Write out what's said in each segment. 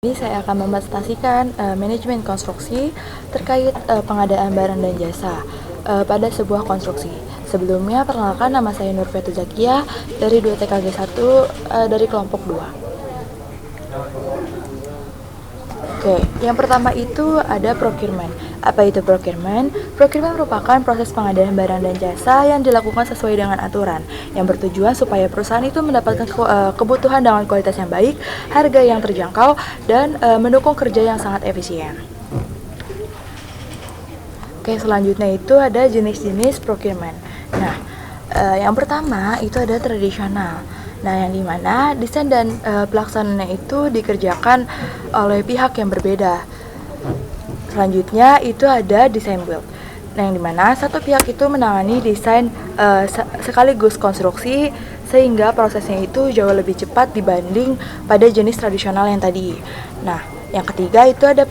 Ini saya akan mempresentasikan manajemen konstruksi terkait pengadaan barang dan jasa pada sebuah konstruksi. Sebelumnya, perkenalkan nama saya Nurfetu Zakia dari 2TKG1 dari kelompok 2. Oke, yang pertama itu ada procurement. Apa itu procurement? Procurement merupakan proses pengadaan barang dan jasa yang dilakukan sesuai dengan aturan, yang bertujuan supaya perusahaan itu mendapatkan kebutuhan dengan kualitas yang baik, harga yang terjangkau, dan mendukung kerja yang sangat efisien. Oke, selanjutnya itu ada jenis-jenis procurement. Nah, yang pertama itu ada tradisional. Nah, yang dimana desain dan pelaksanaannya itu dikerjakan oleh pihak yang berbeda. Selanjutnya itu ada design build. Nah, yang dimana satu pihak itu menangani desain sekaligus konstruksi sehingga prosesnya itu jauh lebih cepat dibanding pada jenis tradisional yang tadi. Nah, yang ketiga itu ada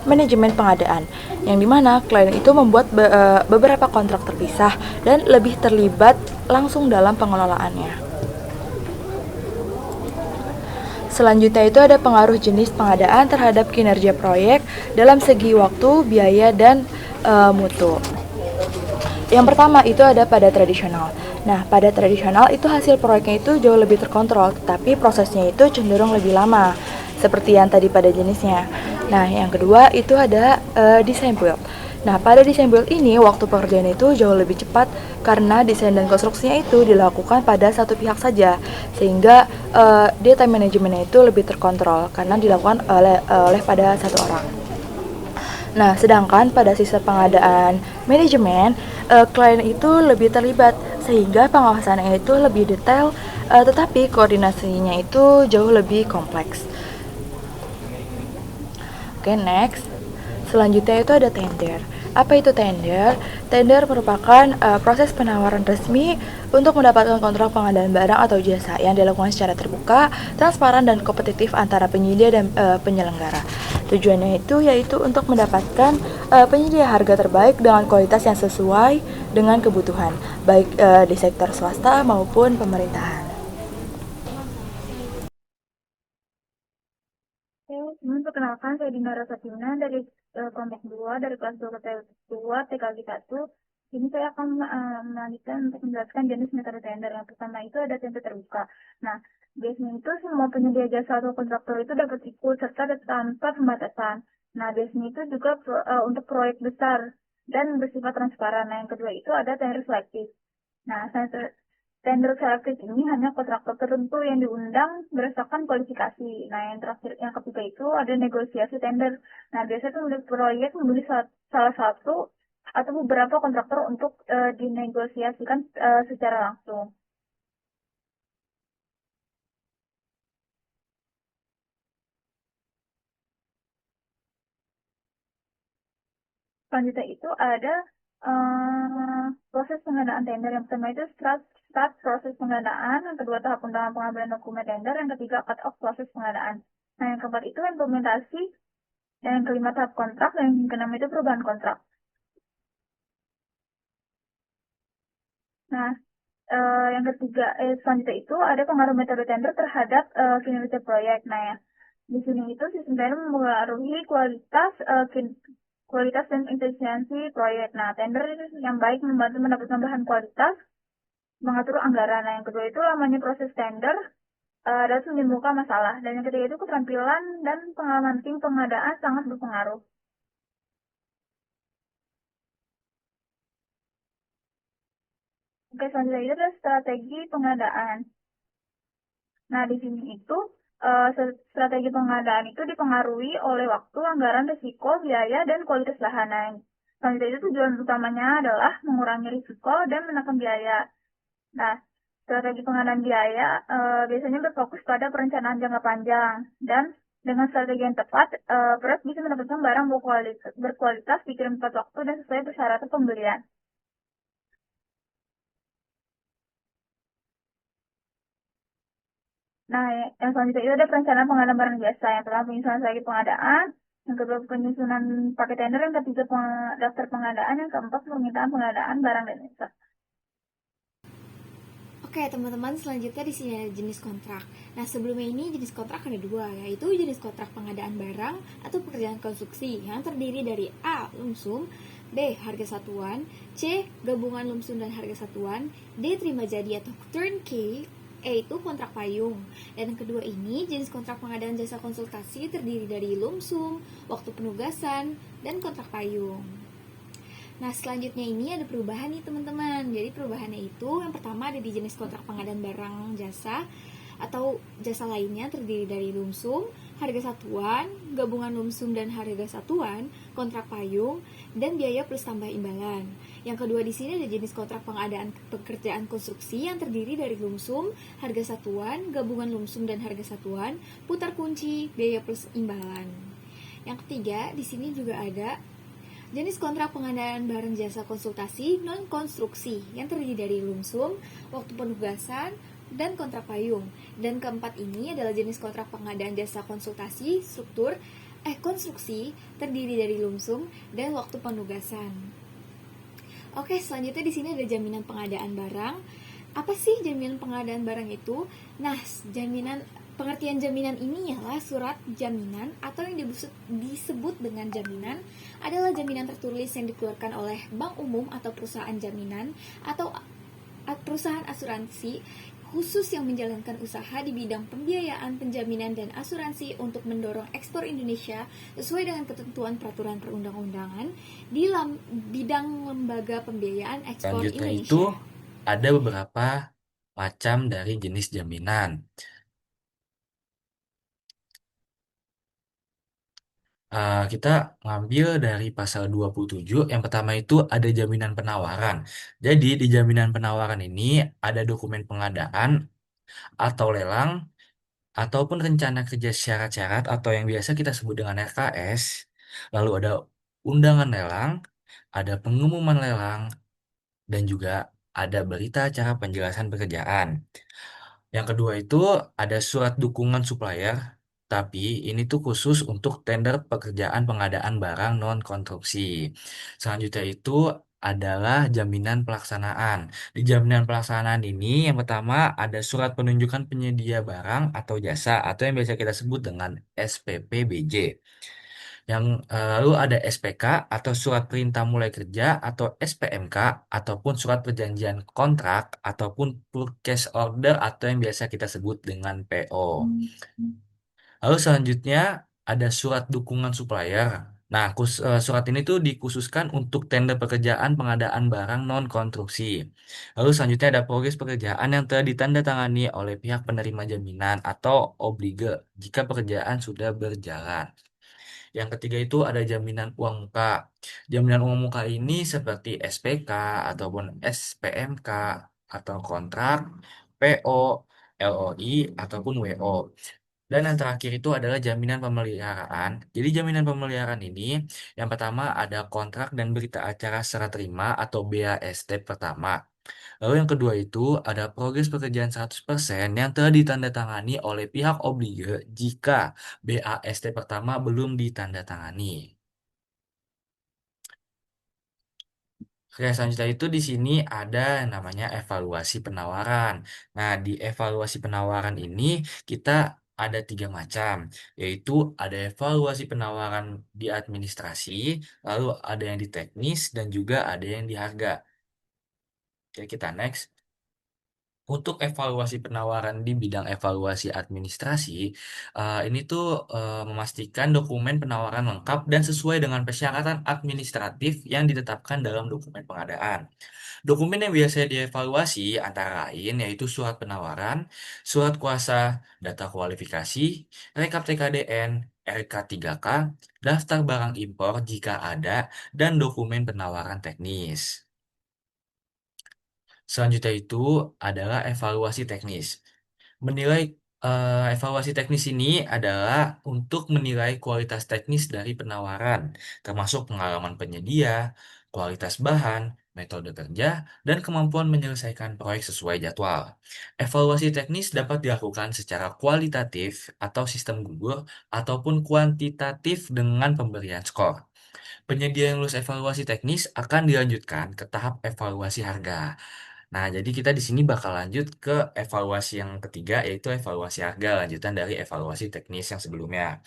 manajemen pengadaan, yang dimana klien itu membuat beberapa kontrak terpisah dan lebih terlibat langsung dalam pengelolaannya. Selanjutnya itu ada pengaruh jenis pengadaan terhadap kinerja proyek dalam segi waktu, biaya, dan mutu. Yang pertama itu ada pada tradisional. Nah, pada tradisional itu hasil proyeknya itu jauh lebih terkontrol, tetapi prosesnya itu cenderung lebih lama, seperti yang tadi pada jenisnya. Nah, yang kedua itu ada design build. Nah, pada desain build ini, waktu pekerjaan itu jauh lebih cepat karena desain dan konstruksinya itu dilakukan pada satu pihak saja, sehingga dia time manajemennya itu lebih terkontrol karena dilakukan oleh pada satu orang. Nah, sedangkan pada sistem pengadaan manajemen, klien itu lebih terlibat, sehingga pengawasannya itu lebih detail, tetapi koordinasinya itu jauh lebih kompleks. Oke, next. Selanjutnya itu ada tender. Apa itu tender? Tender merupakan proses penawaran resmi untuk mendapatkan kontrak pengadaan barang atau jasa yang dilakukan secara terbuka, transparan, dan kompetitif antara penyedia dan penyelenggara. Tujuannya itu yaitu untuk mendapatkan penyedia harga terbaik dengan kualitas yang sesuai dengan kebutuhan, baik di sektor swasta maupun pemerintahan. Perkenalkan, saya Dinara Satina dari kelompok 2 dari kelas 2 TKG 1. Ini saya akan melanjutkan untuk menjelaskan jenis metode tender. Yang pertama itu ada tender terbuka. Nah, biasanya itu semua penyedia jasa atau kontraktor itu dapat ikut serta tanpa pembatasan. Nah, biasanya itu juga untuk proyek besar dan bersifat transparan. Nah, yang kedua itu ada tender selektif. Nah, tender selektif ini hanya kontraktor tertentu yang diundang berdasarkan kualifikasi. Nah, yang terakhir, yang ketiga itu ada negosiasi tender. Nah, biasanya pemilik proyek memilih salah satu atau beberapa kontraktor untuk dinegosiasikan secara langsung. Selanjutnya itu ada proses pengadaan tender. Yang pertama itu start proses pengadaan, yang kedua tahap undangan pengambilan dokumen tender, yang ketiga cut off proses pengadaan. Nah, yang keempat itu implementasi, dan yang kelima tahap kontrak, dan yang keenam itu perubahan kontrak. Nah, yang ketiga, selanjutnya itu ada pengaruh metode tender terhadap kinerja proyek. Nah, ya, di sini itu sistem tender mempengaruhi kualitas dan efisiensi proyek. Nah, tender yang baik membantu mendapatkan bahan kualitas, mengatur anggaran. Nah, yang kedua itu lamanya proses tender dan menimbulkan masalah. Dan yang ketiga itu keterampilan dan pengalaman tim pengadaan sangat berpengaruh. Oke, selanjutnya itu adalah strategi pengadaan. Nah, di sini itu strategi pengadaan itu dipengaruhi oleh waktu, anggaran, risiko, biaya, dan kualitas lahan. Nah, selanjutnya itu tujuan utamanya adalah mengurangi risiko dan menekan biaya. Nah, strategi pengadaan biaya biasanya berfokus pada perencanaan jangka panjang, dan dengan strategi yang tepat, proyek bisa mendapatkan barang berkualitas, dikirim tepat waktu, dan sesuai persyaratan pembelian. Nah, yang selanjutnya itu ada perencanaan pengadaan barang jasa. Yang pertama penyusunan strategi pengadaan, yang kedua penyusunan paket tender, yang ketiga daftar pengadaan, yang keempat permintaan pengadaan barang dan jasa. Oke, teman-teman, selanjutnya di sini ada jenis kontrak. Nah, sebelumnya ini jenis kontrak ada dua, yaitu jenis kontrak pengadaan barang atau pekerjaan konstruksi yang terdiri dari A. Lumsum, B. Harga satuan, C. Gabungan lumsum dan harga satuan, D. Terima jadi atau turnkey, E itu kontrak payung. Dan yang kedua ini jenis kontrak pengadaan jasa konsultasi terdiri dari lumsum, waktu penugasan, dan kontrak payung. Nah, selanjutnya ini ada perubahan nih teman-teman. Jadi perubahannya itu yang pertama ada di jenis kontrak pengadaan barang jasa atau jasa lainnya terdiri dari lumsum, harga satuan, gabungan lumsum dan harga satuan, kontrak payung, dan biaya plus tambah imbalan. Yang kedua di sini ada jenis kontrak pengadaan pekerjaan konstruksi yang terdiri dari lumsum, harga satuan, gabungan lumsum dan harga satuan, putar kunci, biaya plus imbalan. Yang ketiga di sini juga ada jenis kontrak pengadaan barang jasa konsultasi non-konstruksi yang terdiri dari lumsum, waktu penugasan, dan kontrak payung. Dan keempat ini adalah jenis kontrak pengadaan jasa konsultasi konstruksi terdiri dari lumsum dan waktu penugasan. Oke, selanjutnya di sini ada jaminan pengadaan barang. Apa sih jaminan pengadaan barang itu? Nah, pengertian jaminan ini ialah surat jaminan atau yang disebut dengan jaminan adalah jaminan tertulis yang dikeluarkan oleh bank umum atau perusahaan jaminan atau perusahaan asuransi khusus yang menjalankan usaha di bidang pembiayaan, penjaminan, dan asuransi untuk mendorong ekspor Indonesia sesuai dengan ketentuan peraturan perundang-undangan di bidang lembaga pembiayaan ekspor Selanjutnya itu Indonesia. ada beberapa macam dari jenis jaminan. Kita ngambil dari pasal 27, yang pertama itu ada jaminan penawaran. Jadi di jaminan penawaran ini ada dokumen pengadaan atau lelang ataupun rencana kerja syarat-syarat atau yang biasa kita sebut dengan RKS. Lalu ada undangan lelang, ada pengumuman lelang, dan juga ada berita acara penjelasan pekerjaan. Yang kedua itu ada surat dukungan supplier, tapi ini tuh khusus untuk tender pekerjaan pengadaan barang non-konstruksi. Selanjutnya itu adalah jaminan pelaksanaan. Di jaminan pelaksanaan ini yang pertama ada surat penunjukan penyedia barang atau jasa atau yang biasa kita sebut dengan SPPBJ. Yang lalu ada SPK atau surat perintah mulai kerja atau SPMK ataupun surat perjanjian kontrak ataupun purchase order atau yang biasa kita sebut dengan PO. Lalu selanjutnya ada surat dukungan supplier. Nah, surat ini tuh dikhususkan untuk tender pekerjaan pengadaan barang non konstruksi. Lalu selanjutnya ada progres pekerjaan yang telah ditandatangani oleh pihak penerima jaminan atau oblige jika pekerjaan sudah berjalan. Yang ketiga itu ada jaminan uang muka. Jaminan uang muka ini seperti SPK ataupun SPMK atau kontrak, PO, LOI ataupun WO. Dan yang terakhir itu adalah jaminan pemeliharaan. Jadi jaminan pemeliharaan ini yang pertama ada kontrak dan berita acara serah terima atau BAST pertama. Lalu yang kedua itu ada progres pekerjaan 100% yang telah ditandatangani oleh pihak oblige jika BAST pertama belum ditandatangani. Oke, selanjutnya itu di sini ada yang namanya evaluasi penawaran. Nah, di evaluasi penawaran ini kita ada tiga macam, yaitu ada evaluasi penawaran di administrasi, lalu ada yang di teknis, dan juga ada yang di harga. Oke, kita next. Untuk evaluasi penawaran di bidang evaluasi administrasi, ini tuh memastikan dokumen penawaran lengkap dan sesuai dengan persyaratan administratif yang ditetapkan dalam dokumen pengadaan. Dokumen yang biasa dievaluasi antara lain yaitu surat penawaran, surat kuasa, data kualifikasi, rekap TKDN, RK3K, daftar barang impor jika ada, dan dokumen penawaran teknis. Selanjutnya itu adalah evaluasi teknis. Menilai evaluasi teknis ini adalah untuk menilai kualitas teknis dari penawaran, termasuk pengalaman penyedia, kualitas bahan, metode kerja, dan kemampuan menyelesaikan proyek sesuai jadwal. Evaluasi teknis dapat dilakukan secara kualitatif atau sistem gugur ataupun kuantitatif dengan pemberian skor. Penyedia yang lulus evaluasi teknis akan dilanjutkan ke tahap evaluasi harga. Nah, jadi kita di sini bakal lanjut ke evaluasi yang ketiga, yaitu evaluasi harga, lanjutan dari evaluasi teknis yang sebelumnya.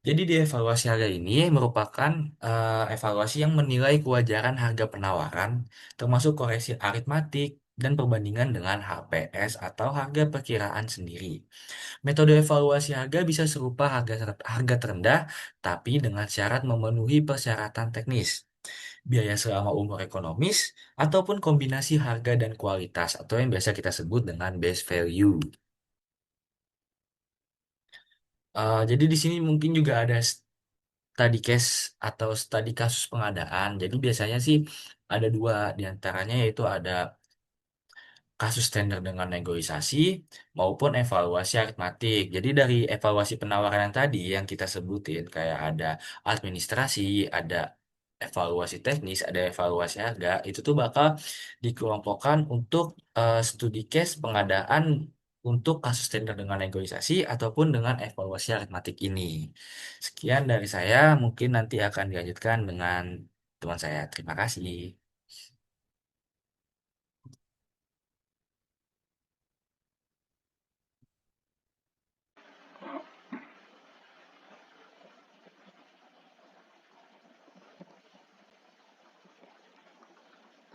Jadi di evaluasi harga ini merupakan evaluasi yang menilai kewajaran harga penawaran, termasuk koreksi aritmatik dan perbandingan dengan HPS atau harga perkiraan sendiri. Metode evaluasi harga bisa serupa harga terendah, tapi dengan syarat memenuhi persyaratan teknis, biaya selama umur ekonomis, ataupun kombinasi harga dan kualitas, atau yang biasa kita sebut dengan base value. Jadi di sini mungkin juga ada study case atau study kasus pengadaan. Jadi biasanya sih ada dua diantaranya, yaitu ada kasus tender dengan negosiasi maupun evaluasi aritmatik. Jadi dari evaluasi penawaran yang tadi yang kita sebutin kayak ada administrasi, ada evaluasi teknis, ada evaluasi harga, itu tuh bakal dikelompokkan untuk studi case pengadaan untuk kasus tender dengan negosiasi ataupun dengan evaluasi aritmatik ini. Sekian dari saya, mungkin nanti akan dilanjutkan dengan teman saya. Terima kasih.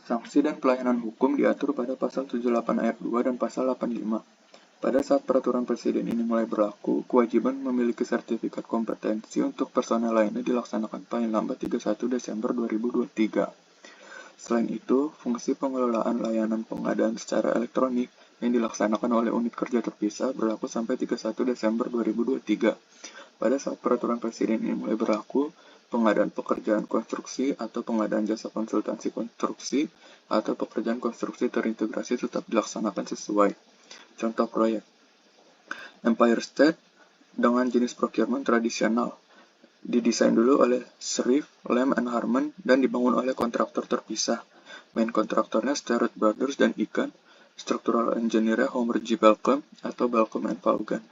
Sanksi dan pelayanan hukum diatur pada Pasal 78 Ayat 2 dan Pasal 85. Pada saat peraturan presiden ini mulai berlaku, kewajiban memiliki sertifikat kompetensi untuk personel lainnya dilaksanakan paling lambat 31 Desember 2023. Selain itu, fungsi pengelolaan layanan pengadaan secara elektronik yang dilaksanakan oleh unit kerja terpisah berlaku sampai 31 Desember 2023. Pada saat peraturan presiden ini mulai berlaku, pengadaan pekerjaan konstruksi atau pengadaan jasa konsultansi konstruksi atau pekerjaan konstruksi terintegrasi tetap dilaksanakan sesuai. Contoh proyek: Empire State dengan jenis procurement tradisional, didesain dulu oleh Shreve, Lamb and Harmon dan dibangun oleh kontraktor terpisah. Main kontraktornya Starrett Brothers dan Eaton, structural engineer-nya Homer G. Balcom atau Balcom and Vaughan.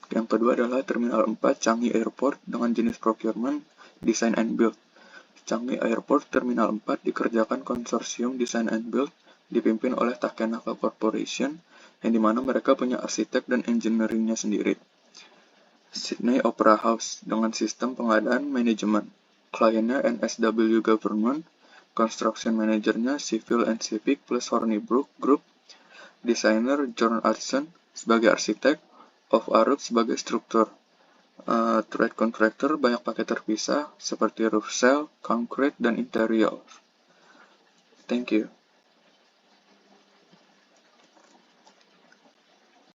Yang kedua adalah Terminal 4 Changi Airport dengan jenis procurement Design and Build. Changi Airport Terminal 4 dikerjakan konsorsium Design and Build dipimpin oleh Takenaka Corporation, yang dimana mereka punya arsitek dan engineering-nya sendiri. Sydney Opera House dengan sistem pengadaan manajemen. Kliennya NSW Government, construction manajernya Civil and Civic plus Hornibrook Group, desainer John Arson sebagai arsitek, Of Arup sebagai struktur. Trade contractor banyak pakai terpisah seperti roof cell, concrete, dan interior. Thank you.